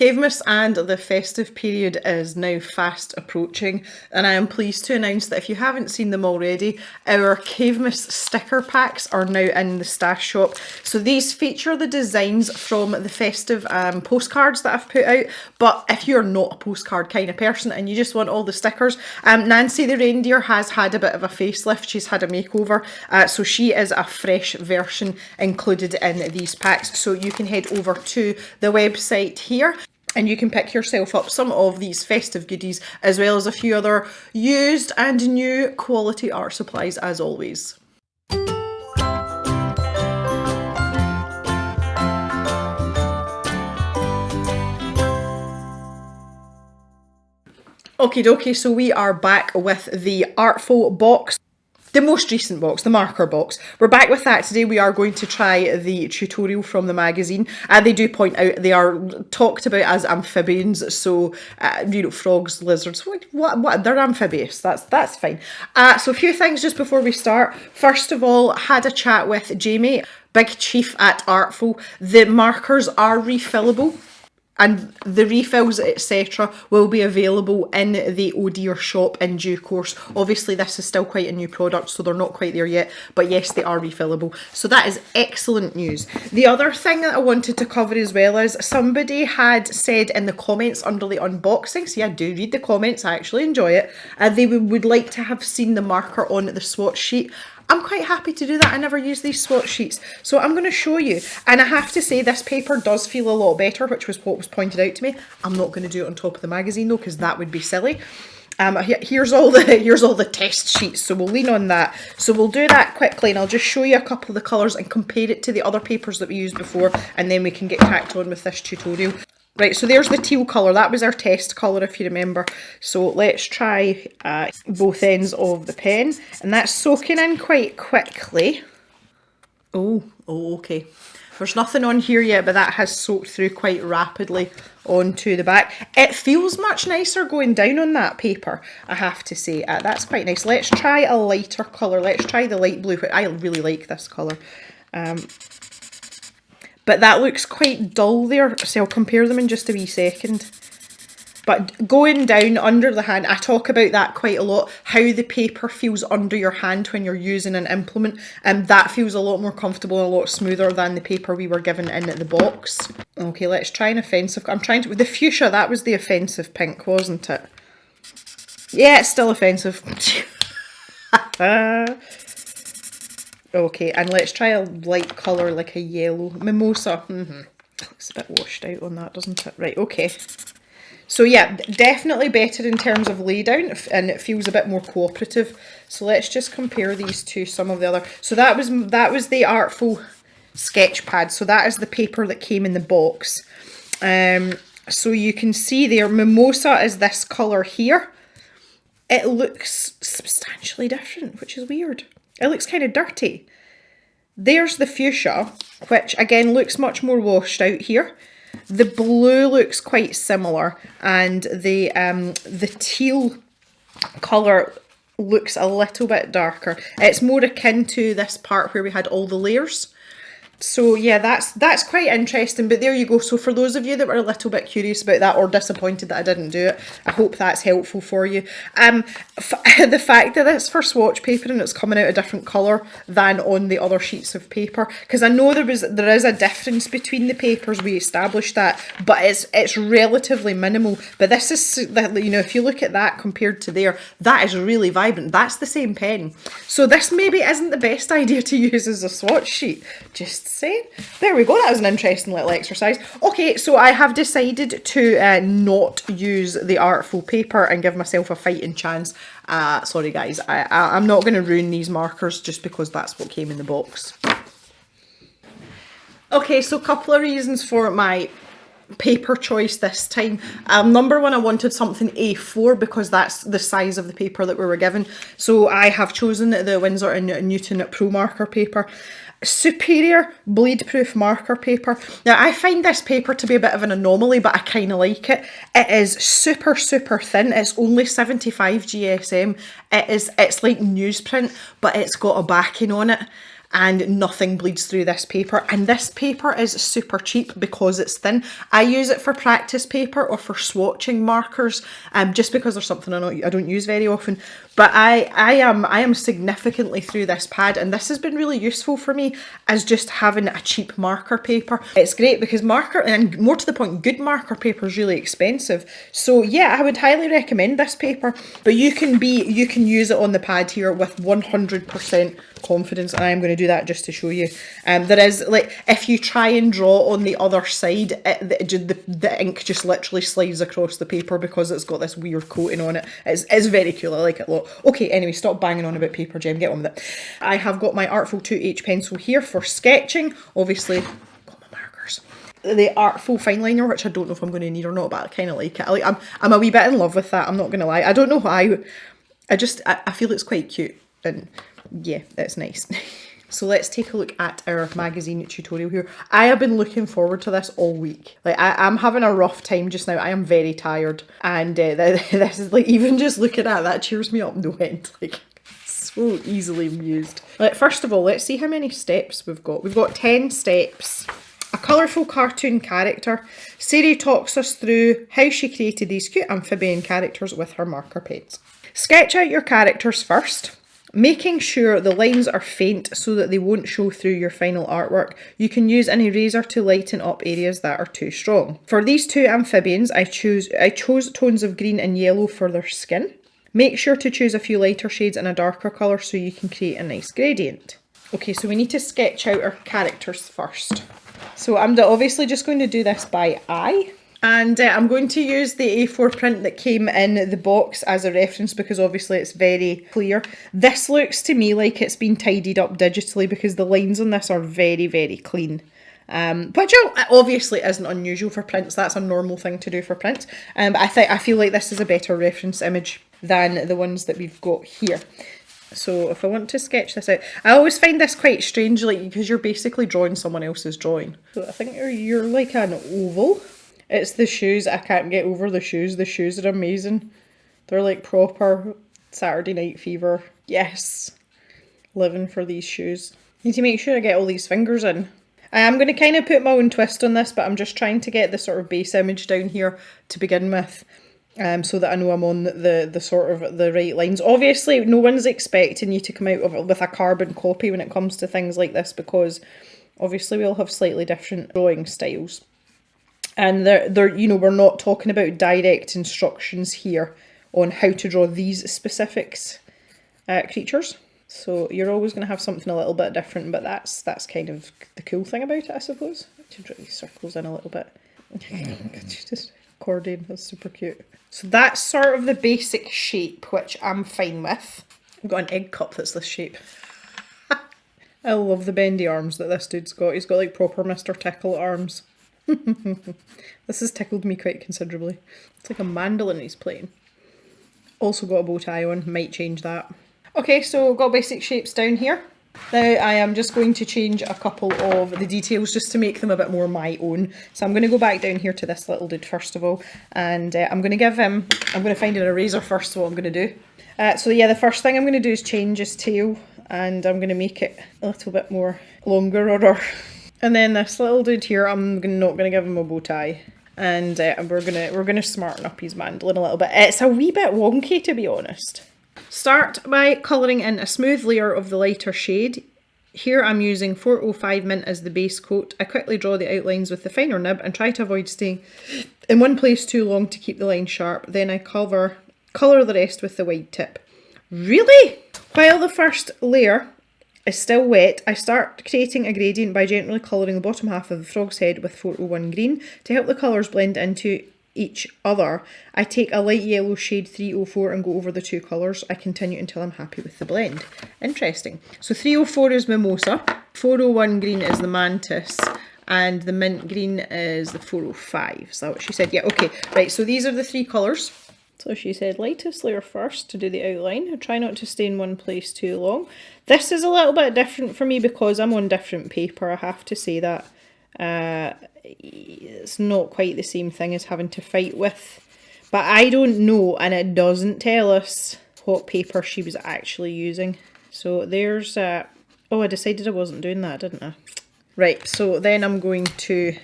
Cavemas and the festive period is now fast approaching, and I am pleased to announce that if you haven't seen them already, our Cavemas sticker packs are now in the stash shop. So these feature the designs from the festive postcards that I've put out, but if you're not a postcard kind of person and you just want all the stickers, Nancy the reindeer has had a bit of a facelift. She's had a makeover, so she is a fresh version included in these packs. So you can head over to the website here and you can pick yourself up some of these festive goodies, as well as a few other used and new quality art supplies as always. Okie dokie, so we are back with the Artful box. The most recent box, the marker box. We're back with that today. We are going to try the tutorial from the magazine. They do point out they are talked about as amphibians, so you know, frogs, lizards, what they're amphibious. That's fine. So a few things just before we start. First of all, had a chat with Jamie, Big Chief at Artful. The markers are refillable, and the refills, etc., will be available in the Oh Dear shop in due course. Obviously, this is still quite a new product, so they're not quite there yet. But yes, they are refillable. So that is excellent news. The other thing that I wanted to cover as well is somebody had said in the comments under the unboxing, see, I do read the comments, I actually enjoy it, they would like to have seen the marker on the swatch sheet. I'm quite happy to do that. I never use these swatch sheets. So I'm going to show you. And I have to say this paper does feel a lot better, which was what was pointed out to me. I'm not going to do it on top of the magazine though, because that would be silly. Here's all the test sheets, so we'll lean on that. So we'll do that quickly, and I'll just show you a couple of the colours and compare it to the other papers that we used before, and then we can get cracked on with this tutorial. Right, so there's the teal colour. That was our test colour, if you remember. So let's try both ends of the pen. And that's soaking in quite quickly. Oh, okay. There's nothing on here yet, but that has soaked through quite rapidly onto the back. It feels much nicer going down on that paper, I have to say. That's quite nice. Let's try a lighter colour. Let's try the light blue. I really like this colour. But that looks quite dull there, so I'll compare them in just a wee second. But going down under the hand, I talk about that quite a lot, how the paper feels under your hand when you're using an implement, and that feels a lot more comfortable and a lot smoother than the paper we were given in the box. Okay, let's try an offensive. I'm trying to, with the fuchsia, that was the offensive pink, wasn't it? Yeah, it's still offensive. Okay, and let's try a light colour like a yellow. Mimosa. Looks a bit washed out on that, doesn't it? Right, okay. So yeah, definitely better in terms of laydown, and it feels a bit more cooperative. So let's just compare these to some of the other. So that was the Artful sketch pad. So that is the paper that came in the box. So you can see there, Mimosa is this colour here. It looks substantially different, which is weird. It looks kind of dirty. There's the fuchsia, which again looks much more washed out here. The blue looks quite similar, and the teal colour looks a little bit darker. It's more akin to this part where we had all the layers. So yeah, that's quite interesting, but there you go. So for those of you that were a little bit curious about that or disappointed that I didn't do it, I hope that's helpful for you. The fact that it's for swatch paper and it's coming out a different colour than on the other sheets of paper, because I know there is a difference between the papers, we established that, but it's relatively minimal. But this is, you know, if you look at that compared to there, that is really vibrant. That's the same pen. So this maybe isn't the best idea to use as a swatch sheet. Just saying. There we go, that was an interesting little exercise. Okay, so I have decided to not use the Artful paper and give myself a fighting chance. Sorry guys, I'm not going to ruin these markers just because that's what came in the box. Okay, so a couple of reasons for my paper choice this time. Number one, I wanted something A4 because that's the size of the paper that we were given. So I have chosen the Winsor & Newton Pro Marker paper. Superior bleed proof marker paper. Now I find this paper to be a bit of an anomaly, but I kind of like it. It is super thin. It's only 75 GSM. It's like newsprint, but it's got a backing on it. and nothing bleeds through this paper. And this paper is super cheap because it's thin. I use it for practice paper or for swatching markers, just because there's something I don't use very often. But I am significantly through this pad, and this has been really useful for me as just having a cheap marker paper. It's great because marker, and more to the point, good marker paper is really expensive. So yeah, I would highly recommend this paper, but you can use it on the pad here with 100% confidence, and I am going to do that just to show you. There is, like, if you try and draw on the other side, the ink just literally slides across the paper because it's got this weird coating on it. It's very cool, I like it a lot. Okay, anyway, stop banging on about paper, Jem, get on with it. I have got my Artful 2H pencil here for sketching. Obviously, got my markers. The Artful fine liner, which I don't know if I'm going to need or not, but I kind of like it. I'm a wee bit in love with that, I'm not going to lie. I don't know why, I feel it's quite cute, and yeah, it's nice. So let's take a look at our magazine tutorial here. I have been looking forward to this all week. Like, I'm having a rough time just now. I am very tired, and this is, like, even just looking at that cheers me up no end. Like, so easily amused. Like, first of all, let's see how many steps we've got. We've got 10 steps. A colourful cartoon character. Sadie talks us through how she created these cute amphibian characters with her marker pens. Sketch out your characters first, making sure the lines are faint so that they won't show through your final artwork. You can use an eraser to lighten up areas that are too strong. For these two amphibians, I chose tones of green and yellow for their skin. Make sure to choose a few lighter shades and a darker colour so you can create a nice gradient. Okay, so we need to sketch out our characters first. So I'm obviously just going to do this by eye. And I'm going to use the A4 print that came in the box as a reference because obviously it's very clear. This looks to me like it's been tidied up digitally because the lines on this are very, very clean. Which obviously isn't unusual for prints. That's a normal thing to do for prints. But I feel like this is a better reference image than the ones that we've got here. So if I want to sketch this out, I always find this quite strange, like, because you're basically drawing someone else's drawing. So I think you're like an oval. It's the shoes. I can't get over the shoes. The shoes are amazing. They're like proper Saturday Night Fever. Yes. Living for these shoes. Need to make sure I get all these fingers in. I am going to kind of put my own twist on this, but I'm just trying to get the sort of base image down here to begin with. So that I know I'm on the sort of the right lines. Obviously, no one's expecting you to come out with a carbon copy when it comes to things like this because obviously we all have slightly different drawing styles. And you know, we're not talking about direct instructions here on how to draw these specific creatures. So you're always going to have something a little bit different, but that's kind of the cool thing about it, I suppose. To draw these circles in a little bit. Just accordion, that's super cute. So that's sort of the basic shape, which I'm fine with. I've got an egg cup that's this shape. I love the bendy arms that this dude's got. He's got like proper Mr. Tickle arms. This has tickled me quite considerably. It's like a mandolin he's playing. Also got a bow tie on, might change that. Okay, so got basic shapes down here. Now I am just going to change a couple of the details just to make them a bit more my own. So I'm going to go back down here to this little dude first of all, and I'm going to give him, I'm going to find an eraser first, what I'm going to do. So yeah, the first thing I'm going to do is change his tail, and I'm going to make it a little bit more longer. And then this little dude here, I'm not going to give him a bow tie. And we're gonna smarten up his mandolin a little bit. It's a wee bit wonky, to be honest. Start by colouring in a smooth layer of the lighter shade. Here I'm using 405 Mint as the base coat. I quickly draw the outlines with the finer nib and try to avoid staying in one place too long to keep the line sharp. Then I colour the rest with the wide tip. Really? While the first layer is still wet, I start creating a gradient by gently colouring the bottom half of the frog's head with 401 green. To help the colours blend into each other, I take a light yellow shade 304 and go over the two colours. I continue until I'm happy with the blend. Interesting. So 304 is Mimosa, 401 green is the Mantis, and the mint green is the 405. Is that what she said? Yeah, okay. Right, so these are the three colours. So she said lightest layer first to do the outline. I try not to stay in one place too long. This is a little bit different for me because I'm on different paper, I have to say that. It's not quite the same thing as having to fight with. But I don't know, and it doesn't tell us what paper she was actually using. So there's Oh, I decided I wasn't doing that, didn't I? Right, so then I'm going to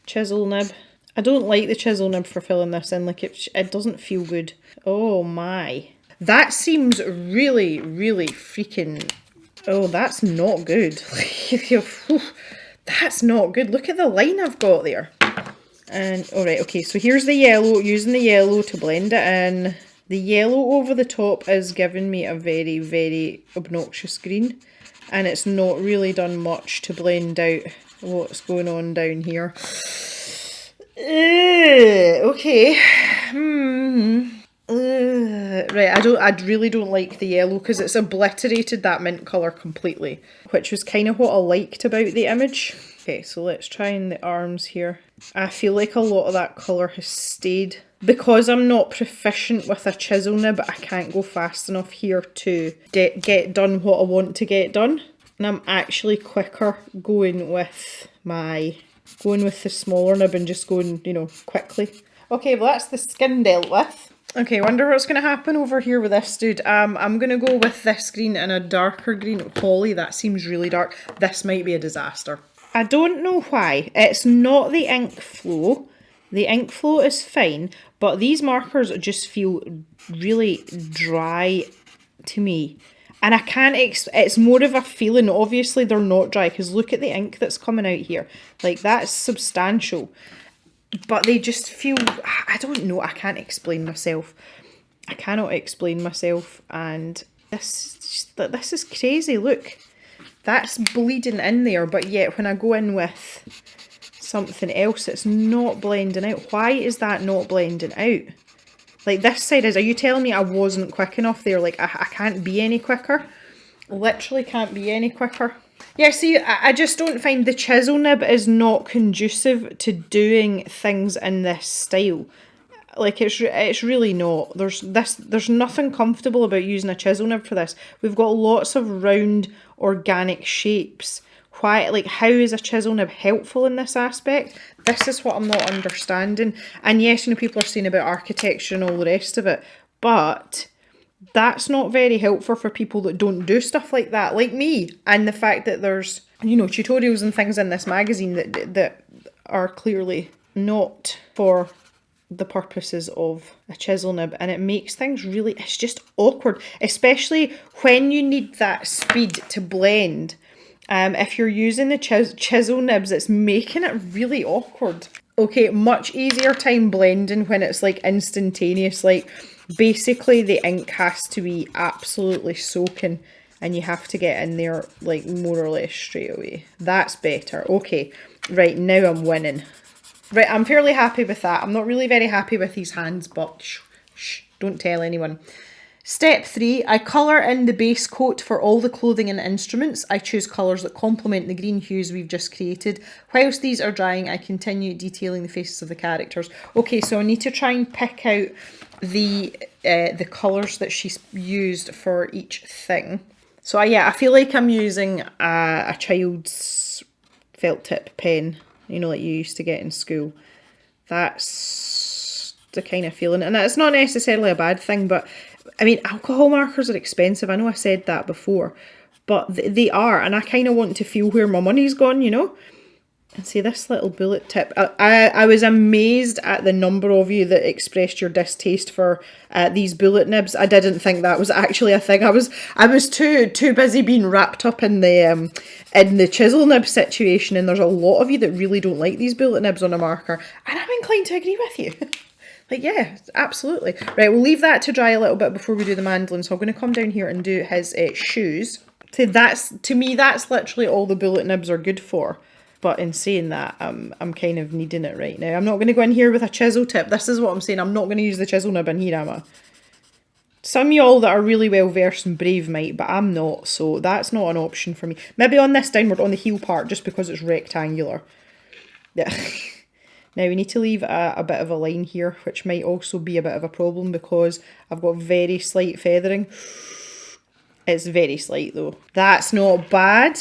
chisel nib. I don't like the chisel nib for filling this in, like it doesn't feel good. Oh my. That seems really, really freaking... Oh, that's not good. That's not good. Look at the line I've got there. And, alright, okay, so here's the yellow, using the yellow to blend it in. The yellow over the top is giving me a very, very obnoxious green. And it's not really done much to blend out what's going on down here. Okay. Right, I really don't like the yellow because it's obliterated that mint colour completely, which was kind of what I liked about the image. Okay, so let's try in the arms here. I feel like a lot of that colour has stayed. Because I'm not proficient with a chisel nib, I can't go fast enough here to get done what I want to get done. And I'm actually quicker going with the smaller nib and just going, you know, quickly. Okay, well that's the skin dealt with. Okay, wonder what's going to happen over here with this dude. I'm going to go with this green and a darker green. Holly, that seems really dark. This might be a disaster. I don't know why. It's not the ink flow. The ink flow is fine, but these markers just feel really dry to me. And I can't, it's more of a feeling. Obviously they're not dry because look at the ink that's coming out here. Like that's substantial. But they just feel, I don't know, I can't explain myself. I cannot explain myself. And this is crazy, look. That's bleeding in there, but yet when I go in with something else, it's not blending out. Why is that not blending out? Like this side is, are you telling me I wasn't quick enough there? Like I can't be any quicker. Literally can't be any quicker. Yeah, see, I just don't find the chisel nib is not conducive to doing things in this style. Like it's really not. There's nothing comfortable about using a chisel nib for this. We've got lots of round organic shapes. Why, like, how is a chisel nib helpful in this aspect? This is what I'm not understanding. And yes, you know, people are saying about architecture and all the rest of it, but that's not very helpful for people that don't do stuff like that, like me. And the fact that there's, you know, tutorials and things in this magazine that are clearly not for the purposes of a chisel nib, and it makes things really, it's just awkward, especially when you need that speed to blend. If you're using the chisel nibs, it's making it really awkward. Okay, much easier time blending when it's like instantaneous. Like basically the ink has to be absolutely soaking and you have to get in there like more or less straight away. That's better. Okay, right, now I'm winning. Right, I'm fairly happy with that. I'm not really very happy with these hands, but shh, don't tell anyone. Step 3, I colour in the base coat for all the clothing and instruments. I choose colours that complement the green hues we've just created. Whilst these are drying, I continue detailing the faces of the characters. Okay, so I need to try and pick out the colours that she's used for each thing. So yeah, I feel like I'm using a child's felt tip pen, you know, like you used to get in school. That's the kind of feeling, and it's not necessarily a bad thing, but I mean, alcohol markers are expensive. I know I said that before, but they are, and I kind of want to feel where my money's gone, you know? And see, this little bullet tip, I was amazed at the number of you that expressed your distaste for these bullet nibs. I didn't think that was actually a thing. I was too busy being wrapped up in the chisel nib situation, and there's a lot of you that really don't like these bullet nibs on a marker, and I'm inclined to agree with you. Like, yeah, absolutely. Right, we'll leave that to dry a little bit before we do the mandolin. So I'm going to come down here and do his shoes. So to me, that's literally all the bullet nibs are good for. But in saying that, I'm kind of needing it right now. I'm not going to go in here with a chisel tip. This is what I'm saying. I'm not going to use the chisel nib in here, am I? Some of y'all that are really well versed and brave might, but I'm not. So that's not an option for me. Maybe on this downward, on the heel part, just because it's rectangular. Yeah. Now we need to leave a bit of a line here, which might also be a bit of a problem because I've got very slight feathering. It's very slight though. That's not bad.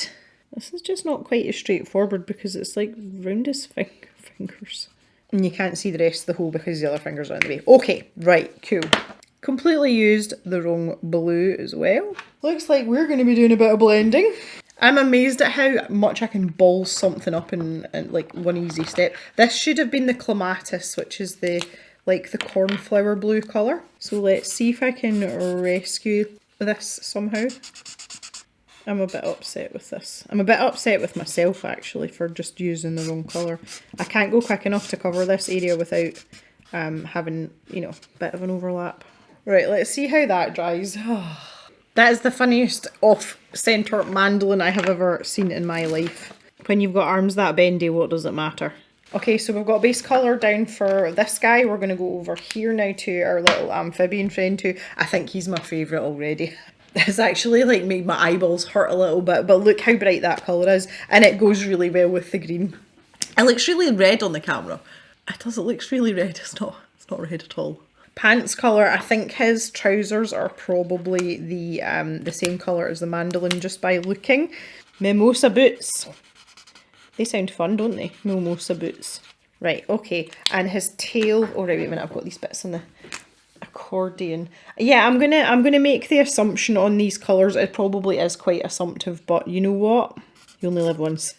This is just not quite as straightforward because it's like round as fingers. And you can't see the rest of the hole because the other fingers are in the way. Okay, right, cool. Completely used the wrong blue as well. Looks like we're going to be doing a bit of blending. I'm amazed at how much I can ball something up in like one easy step. This should have been the clematis, which is the like the cornflower blue colour. So let's see if I can rescue this somehow. I'm a bit upset with this. I'm a bit upset with myself actually for just using the wrong colour. I can't go quick enough to cover this area without having, you know, a bit of an overlap. Right, let's see how that dries. That is the funniest off-centre mandolin I have ever seen in my life. When you've got arms that bendy, what does it matter? Okay, so we've got a base colour down for this guy. We're going to go over here now to our little amphibian friend too. I think he's my favourite already. It's actually like made my eyeballs hurt a little bit, but look how bright that colour is, and it goes really well with the green. It looks really red on the camera. It does, it looks really red. It's not red at all. Pants colour, I think his trousers are probably the same colour as the mandolin just by looking. Mimosa boots. They sound fun, don't they? Mimosa boots. Right, okay. And his tail, oh right, wait a minute, I've got these bits on the accordion. Yeah, I'm gonna make the assumption on these colours it probably is quite assumptive, but you know what? You only live once.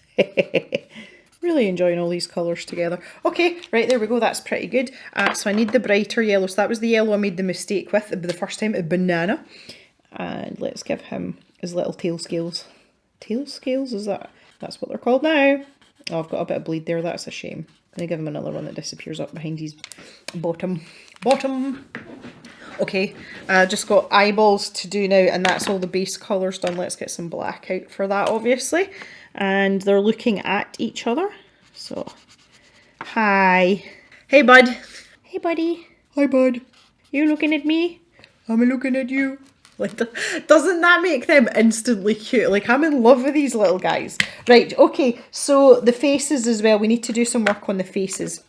Really enjoying all these colours together. Okay, right, there we go, that's pretty good. So I need the brighter yellow. So that was the yellow I made the mistake with the first time, a banana. And let's give him his little tail scales. Tail scales, is that? That's what they're called now. Oh, I've got a bit of bleed there, that's a shame. I'm going to give him another one that disappears up behind his bottom. Okay, just got eyeballs to do now, and that's all the base colours done. Let's get some black out for that, obviously. And they're looking at each other. So, hi. Hey, bud. Hey, buddy. Hi, bud. You looking at me? I'm looking at you. Like, doesn't that make them instantly cute? Like, I'm in love with these little guys. Right, okay, so the faces as well. We need to do some work on the faces.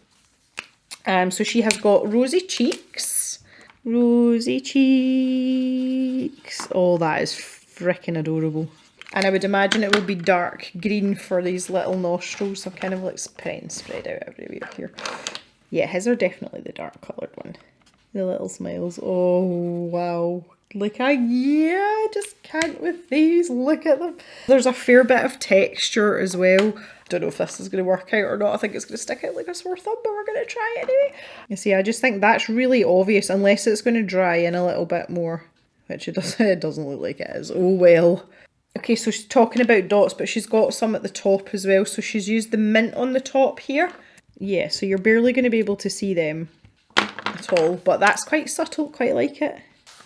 So she has got rosy cheeks. Rosy cheeks. Oh, that is freaking adorable. And I would imagine it would be dark green for these little nostrils. So kind of like spread out everywhere here. Yeah, his are definitely the dark coloured one. The little smiles. Oh, wow. Like, I just can't with these. Look at them. There's a fair bit of texture as well. Don't know if this is going to work out or not. I think it's going to stick out like a sore thumb, but we're going to try it anyway. You see, I just think that's really obvious unless it's going to dry in a little bit more, which it doesn't look like it is. Oh, well. Okay, so she's talking about dots, but she's got some at the top as well. So she's used the mint on the top here. Yeah, so you're barely going to be able to see them at all, but that's quite subtle, quite like it.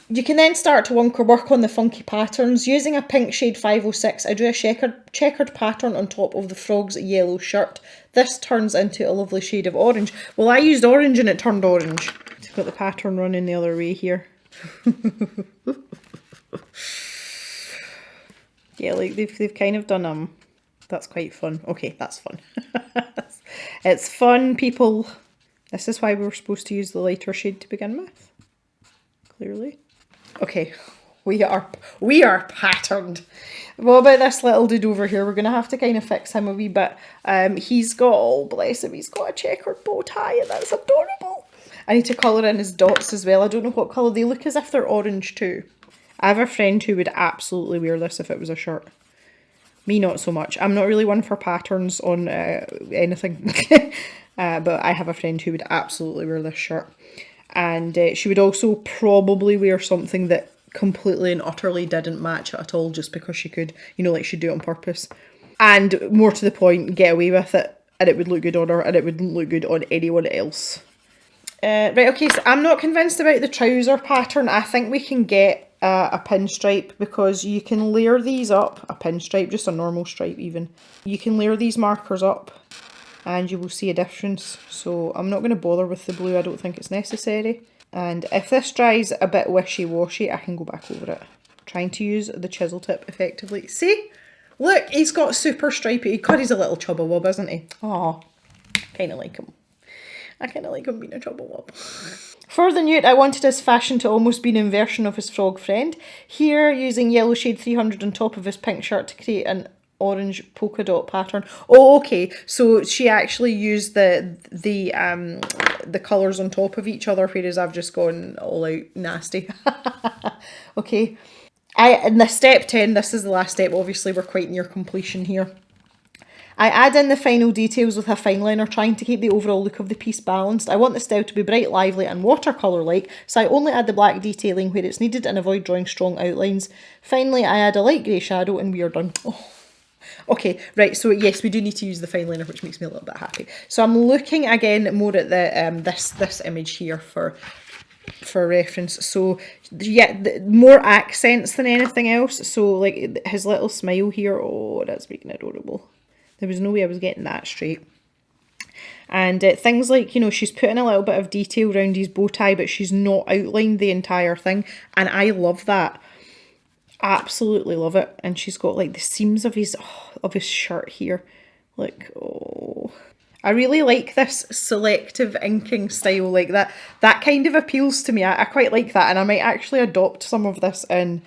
You can then start to work on the funky patterns. Using a pink shade 506, I drew a checkered pattern on top of the frog's yellow shirt. This turns into a lovely shade of orange. Well, I used orange and it turned orange. So I've got the pattern running the other way here. Yeah, like they've kind of done, that's quite fun. Okay, that's fun. It's fun, people. This is why we were supposed to use the lighter shade to begin with. Clearly. Okay, we are patterned. What about this little dude over here? We're going to have to kind of fix him a wee bit. He's got, oh bless him, he's got a checkered bow tie and that's adorable. I need to colour in his dots as well. I don't know what colour. They look as if they're orange too. I have a friend who would absolutely wear this if it was a shirt. Me, not so much. I'm not really one for patterns on anything. But I have a friend who would absolutely wear this shirt. And she would also probably wear something that completely and utterly didn't match it at all just because she could, you know, like she'd do it on purpose. And more to the point, get away with it. And it would look good on her and it wouldn't look good on anyone else. Right, okay, so I'm not convinced about the trouser pattern. I think we can get a pinstripe because you can layer these up. A pinstripe, just a normal stripe even. You can layer these markers up and you will see a difference. So I'm not going to bother with the blue. I don't think it's necessary. And if this dries a bit wishy-washy, I can go back over it. Trying to use the chisel tip effectively. See? Look, he's got super stripy. God, he's a little chubba-wub, isn't he? Aw, kind of like him. I kind of like him being a chubba-wub. For the newt, I wanted his fashion to almost be an inversion of his frog friend. Here, using yellow shade 300 on top of his pink shirt to create an orange polka dot pattern. Oh, okay. So she actually used the colours on top of each other, whereas I've just gone all out nasty. Okay. In the step 10, this is the last step, obviously we're quite near completion here. I add in the final details with a fine liner, trying to keep the overall look of the piece balanced. I want the style to be bright, lively and watercolour-like, so I only add the black detailing where it's needed and avoid drawing strong outlines. Finally, I add a light grey shadow and we are done. Oh. Okay, right, so yes, we do need to use the fine liner, which makes me a little bit happy. So I'm looking again more at the this image here for reference. So yeah, more accents than anything else. So like his little smile here, oh, that's freaking adorable. There was no way I was getting that straight. And things like, you know, she's putting a little bit of detail around his bow tie, but she's not outlined the entire thing. And I love that. Absolutely love it. And she's got like the seams of his shirt here. Like, oh. I really like this selective inking style. Like that kind of appeals to me. I quite like that. And I might actually adopt some of this in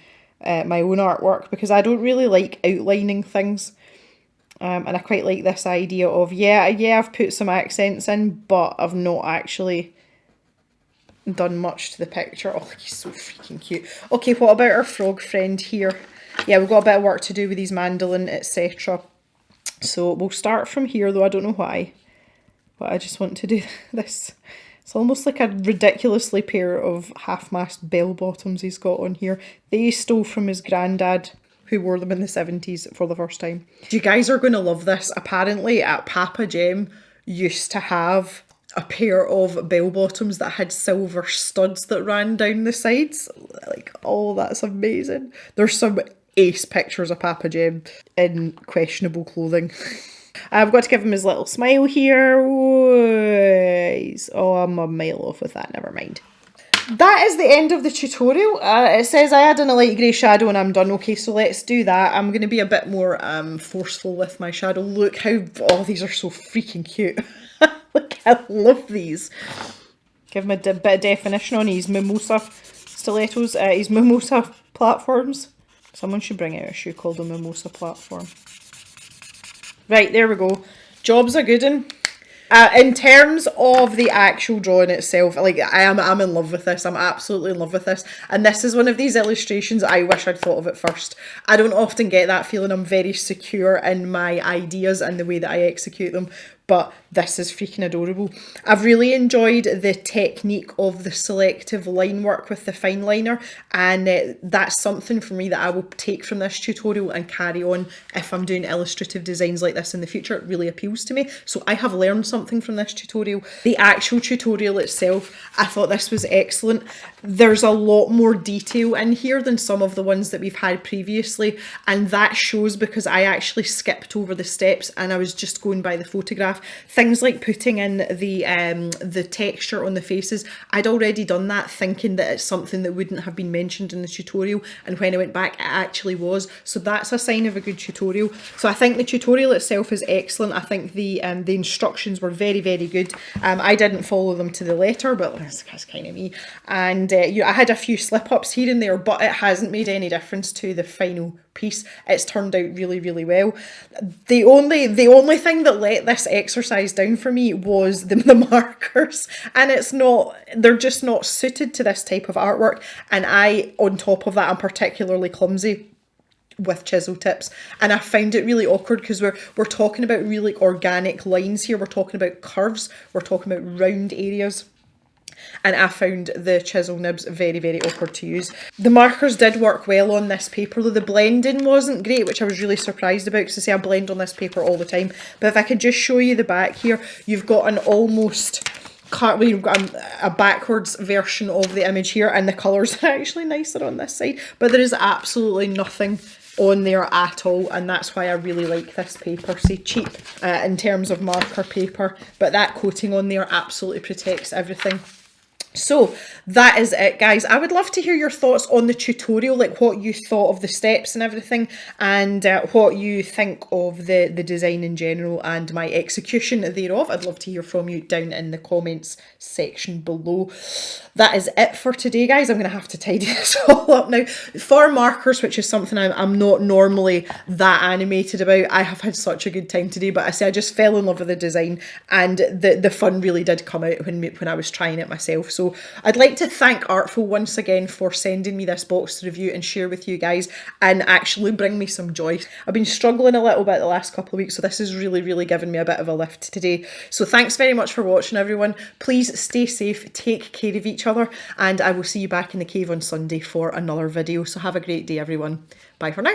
my own artwork, because I don't really like outlining things. And I quite like this idea of, yeah, I've put some accents in, but I've not actually done much to the picture. Oh, he's so freaking cute. Okay, what about our frog friend here? Yeah, we've got a bit of work to do with his mandolin, etc. So we'll start from here, though I don't know why. But I just want to do this. It's almost like a ridiculously pair of half-mast bell-bottoms he's got on here. They he stole from his granddad, who wore them in the 70s for the first time. You guys are going to love this. Apparently at Papa Jem used to have a pair of bell-bottoms that had silver studs that ran down the sides. Like, oh, that's amazing. There's some ace pictures of Papa Jem in questionable clothing. I've got to give him his little smile here. Oh, I'm a mile off with that, never mind. That is the end of the tutorial. It says I add in a light grey shadow and I'm done. Okay, so let's do that. I'm going to be a bit more forceful with my shadow. Look how, oh, these are so freaking cute. Look, I love these. Give him a bit of definition on his mimosa stilettos, his mimosa platforms. Someone should bring out a shoe called a mimosa platform. Right, there we go. Job's a good one. In terms of the actual drawing itself, like I'm in love with this. I'm absolutely in love with this. And this is one of these illustrations I wish I'd thought of it first. I don't often get that feeling. I'm very secure in my ideas and the way that I execute them. But this is freaking adorable. I've really enjoyed the technique of the selective line work with the fine liner, and that's something for me that I will take from this tutorial and carry on if I'm doing illustrative designs like this in the future. It really appeals to me. So I have learned something from this tutorial. The actual tutorial itself, I thought this was excellent. There's a lot more detail in here than some of the ones that we've had previously, and that shows because I actually skipped over the steps and I was just going by the photograph. Things like putting in the texture on the faces, I'd already done that thinking that it's something that wouldn't have been mentioned in the tutorial, and when I went back it actually was. So that's a sign of a good tutorial. So I think the tutorial itself is excellent. I think the instructions were very, very good. I didn't follow them to the letter, but that's kind of me. And I had a few slip-ups here and there, but it hasn't made any difference to the final piece. It's turned out really, really well. The only thing that let this exercise down for me was the markers, and they're just not suited to this type of artwork. And on top of that, I'm particularly clumsy with chisel tips, and I found it really awkward because we're talking about really organic lines here. We're talking about curves, we're talking about round areas. And I found the chisel nibs very, very awkward to use. The markers did work well on this paper, though the blending wasn't great, which I was really surprised about, because I say I blend on this paper all the time. But if I could just show you the back here, you've got an almost you've got a backwards version of the image here, and the colours are actually nicer on this side. But there is absolutely nothing on there at all, and that's why I really like this paper. Say cheap in terms of marker paper, but that coating on there absolutely protects everything. So that is it, guys. I would love to hear your thoughts on the tutorial, like what you thought of the steps and everything, and what you think of the design in general and my execution thereof. I'd love to hear from you down in the comments section below. That is it for today, guys. I'm going to have to tidy this all up now. For markers, which is something I'm not normally that animated about, I have had such a good time today, but I just fell in love with the design, and the fun really did come out when I was trying it myself. So I'd like to thank Artful once again for sending me this box to review and share with you guys and actually bring me some joy. I've been struggling a little bit the last couple of weeks, so this has really given me a bit of a lift today. So thanks very much for watching, everyone. Please stay safe, take care of each other, and I will see you back in the cave on Sunday for another video. So have a great day, everyone. Bye for now.